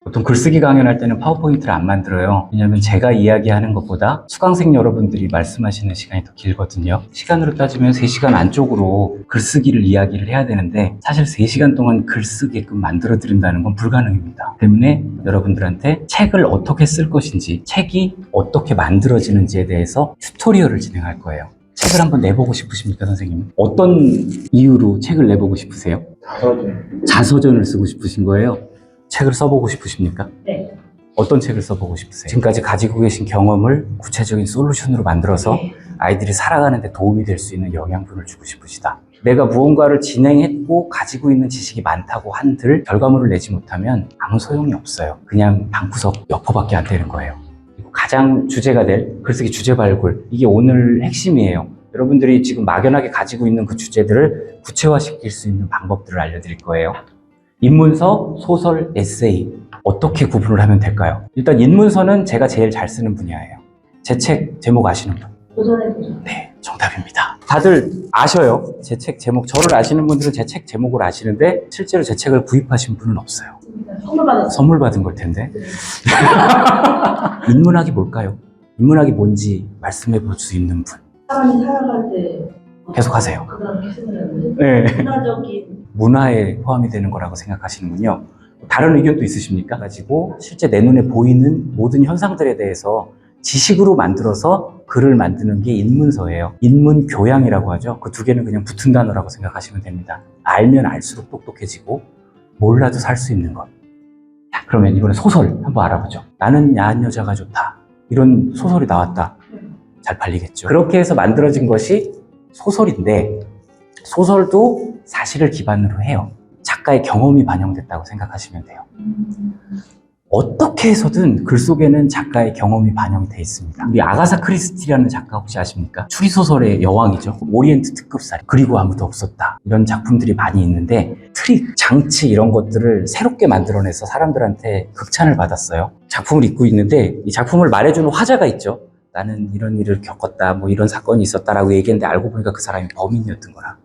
보통 글쓰기 강연할 때는 파워포인트를 안 만들어요. 왜냐면 제가 이야기하는 것보다 수강생 여러분들이 말씀하시는 시간이 더 길거든요. 시간으로 따지면 3시간 안쪽으로 글쓰기를 이야기를 해야 되는데 사실 3시간 동안 글쓰게끔 만들어 드린다는 건 불가능입니다. 때문에 여러분들한테 책을 어떻게 쓸 것인지, 책이 어떻게 만들어지는지에 대해서 튜토리얼을 진행할 거예요. 책을 한번 내보고 싶으십니까, 선생님? 어떤 이유로 책을 내보고 싶으세요? 자서전을 쓰고 싶으신 거예요? 책을 써보고 싶으십니까? 네. 어떤 책을 써보고 싶으세요? 지금까지 가지고 계신 경험을 구체적인 솔루션으로 만들어서 아이들이 살아가는 데 도움이 될 수 있는 영양분을 주고 싶으시다. 내가 무언가를 진행했고 가지고 있는 지식이 많다고 한들 결과물을 내지 못하면 아무 소용이 없어요. 그냥 방구석 여포밖에 안 되는 거예요. 그리고 가장 주제가 될 글쓰기 주제 발굴, 이게 오늘 핵심이에요. 여러분들이 지금 막연하게 가지고 있는 그 주제들을 구체화시킬 수 있는 방법들을 알려드릴 거예요. 인문서, 소설, 에세이 어떻게 구분을 하면 될까요? 일단 인문서는 제가 제일 잘 쓰는 분야예요. 제 책 제목 아시는 분? 도전해보죠. 네, 정답입니다. 다들 아셔요. 제 책 제목. 저를 아시는 분들은 제 책 제목을 아시는데 실제로 제 책을 구입하신 분은 없어요. 선물 받았어요. 선물 받은 걸 텐데. 인문학이 뭘까요? 인문학이 뭔지 말씀해 볼 수 있는 분. 사람이 살아갈 때 계속 하세요. 그렇게 생각하는데 네. 문화적인 문화에 포함이 되는 거라고 생각하시는군요. 다른 의견도 있으십니까? 가지고 실제 내 눈에 보이는 모든 현상들에 대해서 지식으로 만들어서 글을 만드는 게 인문서예요. 인문교양이라고 하죠. 그 두 개는 그냥 붙은 단어라고 생각하시면 됩니다. 알면 알수록 똑똑해지고 몰라도 살 수 있는 것. 자, 그러면 이번에 소설 한번 알아보죠. 나는 야한 여자가 좋다. 이런 소설이 나왔다. 잘 팔리겠죠. 그렇게 해서 만들어진 것이 소설인데 소설도 사실을 기반으로 해요. 작가의 경험이 반영됐다고 생각하시면 돼요. 어떻게 해서든 글 속에는 작가의 경험이 반영이 돼 있습니다. 우리 아가사 크리스티라는 작가 혹시 아십니까? 추리소설의 여왕이죠. 오리엔트 특급살인, 그리고 아무도 없었다. 이런 작품들이 많이 있는데 트릭, 장치 이런 것들을 새롭게 만들어내서 사람들한테 극찬을 받았어요. 작품을 읽고 있는데 이 작품을 말해주는 화자가 있죠. 나는 이런 일을 겪었다, 뭐 이런 사건이 있었다라고 얘기했는데 알고 보니까 그 사람이 범인이었던 거라.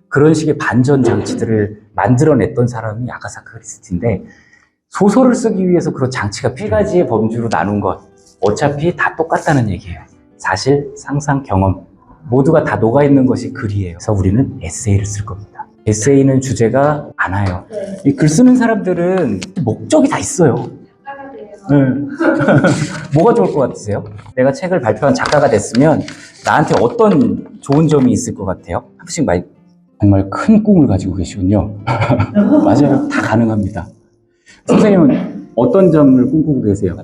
그런 식의 반전 장치들을 만들어냈던 사람이 아가사 크리스티인데 소설을 쓰기 위해서 그런 장치가 세 가지의 범주로 나눈 것, 어차피 다 똑같다는 얘기예요. 사실, 상상, 경험 모두가 다 녹아있는 것이 글이에요. 그래서 우리는 에세이를 쓸 겁니다. 에세이는 주제가 많아요. 이 글 쓰는 사람들은 목적이 다 있어요. 네. 뭐가 좋을 것 같으세요? 내가 책을 발표한 작가가 됐으면 나한테 어떤 좋은 점이 있을 것 같아요? 한 분씩 많이 정말 큰 꿈을 가지고 계시군요. 맞아요. 다 가능합니다. 선생님은 어떤 점을 꿈꾸고 계세요?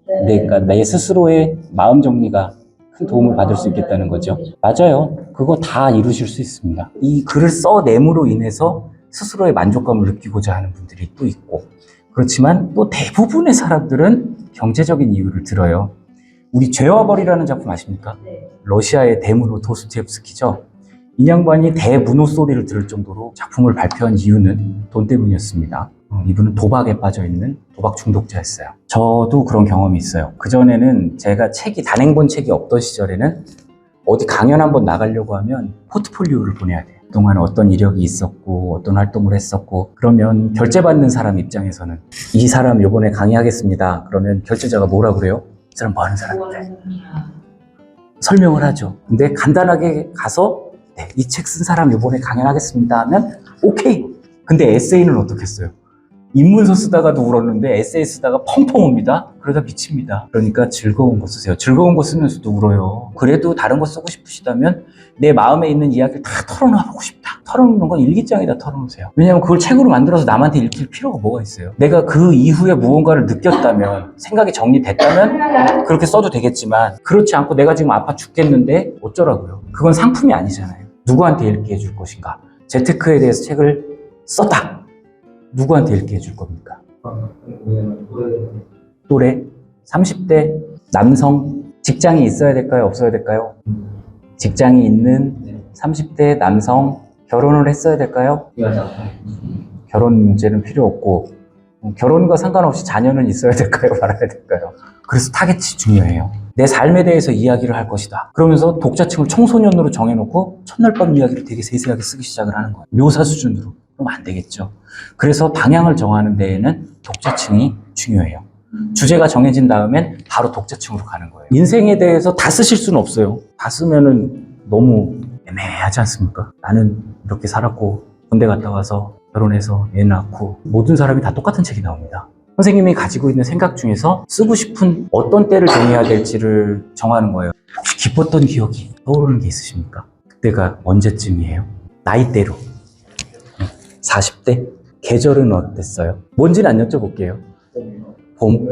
그러니까 내 스스로의 마음 정리가 큰 도움을 받을 수 있겠다는 거죠. 맞아요. 그거 다 이루실 수 있습니다. 이 글을 써냄으로 인해서 스스로의 만족감을 느끼고자 하는 분들이 또 있고, 그렇지만 또 대부분의 사람들은 경제적인 이유를 들어요. 우리 죄와 벌이라는 작품 아십니까? 러시아의 대문호 도스토옙스키죠. 이 양반이 대문호 소리를 들을 정도로 작품을 발표한 이유는 돈 때문이었습니다. 이분은 도박에 빠져있는 도박 중독자였어요. 저도 그런 경험이 있어요. 그전에는 제가 단행본 책이 없던 시절에는 어디 강연 한번 나가려고 하면 포트폴리오를 보내야 돼요. 그동안 어떤 이력이 있었고 어떤 활동을 했었고, 그러면 결제받는 사람 입장에서는 이 사람 요번에 강의하겠습니다. 그러면 결제자가 뭐라 그래요? 이 사람 뭐 하는 사람인데? 설명을 하죠. 근데 간단하게 가서 네, 이 책 쓴 사람 요번에 강연하겠습니다 하면 오케이. 근데 에세이는 어떻겠어요? 인문서 쓰다가도 울었는데 에세이 쓰다가 펑펑 옵니다. 그러다 미칩니다. 그러니까 즐거운 거 쓰세요. 즐거운 거 쓰면서도 울어요. 그래도 다른 거 쓰고 싶으시다면 내 마음에 있는 이야기를 다 털어놔보고 싶다. 털어놓는 건 일기장에다 털어놓으세요. 왜냐하면 그걸 책으로 만들어서 남한테 읽힐 필요가 뭐가 있어요. 내가 그 이후에 무언가를 느꼈다면, 생각이 정리됐다면 그렇게 써도 되겠지만, 그렇지 않고 내가 지금 아파 죽겠는데 어쩌라고요. 그건 상품이 아니잖아요. 누구한테 읽게 해줄 것인가. 재테크에 대해서 책을 썼다. 누구한테 읽게 해줄 겁니까? 또래? 30대 남성, 직장이 있어야 될까요? 없어야 될까요? 직장이 있는 30대 남성, 결혼을 했어야 될까요? 결혼 문제는 필요 없고, 결혼과 상관없이 자녀는 있어야 될까요? 말아야 될까요? 그래서 타겟이 중요해요. 내 삶에 대해서 이야기를 할 것이다. 그러면서 독자층을 청소년으로 정해놓고 첫날 밤 이야기를 되게 세세하게 쓰기 시작을 하는 거예요. 묘사 수준으로. 그럼 안 되겠죠. 그래서 방향을 정하는 데에는 독자층이 중요해요. 주제가 정해진 다음엔 바로 독자층으로 가는 거예요. 인생에 대해서 다 쓰실 수는 없어요. 다 쓰면은 너무 애매하지 않습니까? 나는 이렇게 살았고 군대 갔다 와서 결혼해서 애 낳고 모든 사람이 다 똑같은 책이 나옵니다. 선생님이 가지고 있는 생각 중에서 쓰고 싶은 어떤 때를 정해야 될지를 정하는 거예요. 혹시 기뻤던 기억이 떠오르는 게 있으십니까? 그때가 언제쯤이에요? 나이대로. 40대? 계절은 어땠어요? 뭔지는 안 여쭤볼게요. 봄?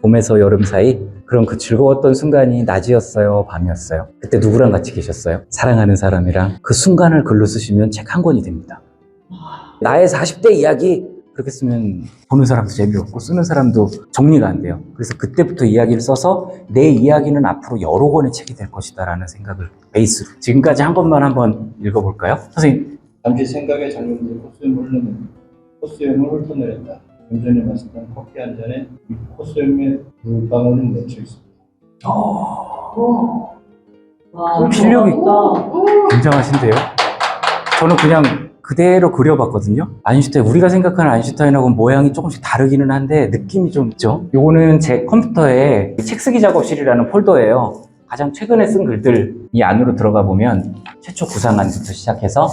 봄에서 여름 사이? 그럼 그 즐거웠던 순간이 낮이었어요? 밤이었어요? 그때 누구랑 같이 계셨어요? 사랑하는 사람이랑. 그 순간을 글로 쓰시면 책 한 권이 됩니다. 나의 40대 이야기, 그렇게 쓰면 보는 사람도 재미없고 쓰는 사람도 정리가 안 돼요. 그래서 그때부터 이야기를 써서 내 이야기는 앞으로 여러 권의 책이 될 것이다 라는 생각을 베이스로. 지금까지 한 것만 한번 읽어볼까요? 선생님. 잠시 생각에 잠긴 코스염을 훑어내렸다. 좀 전에 마셨던 커피 한 잔에 이 코스염의 물방울이 맺혀 있습니다. 와, 필력이 대박이다. 굉장하신데요? 저는 그냥 그대로 그려봤거든요. 아인슈타인, 우리가 생각하는 아인슈타인하고는 모양이 조금씩 다르기는 한데 느낌이 좀 있죠. 요거는 제 컴퓨터에 책 쓰기 작업실이라는 폴더예요. 가장 최근에 쓴 글들 이 안으로 들어가 보면 최초 구상안부터 시작해서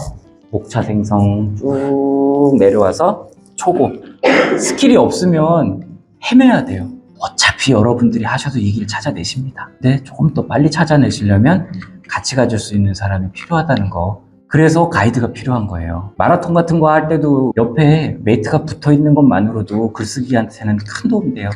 목차 생성 쭉 내려와서 초고. 스킬이 없으면 헤매야 돼요. 어차피 여러분들이 하셔도 이 길 찾아내십니다. 근데 조금 더 빨리 찾아내시려면 같이 가줄 수 있는 사람이 필요하다는 거. 그래서 가이드가 필요한 거예요. 마라톤 같은 거 할 때도 옆에 메이트가 붙어 있는 것만으로도 글쓰기한테는 큰 도움이 돼요.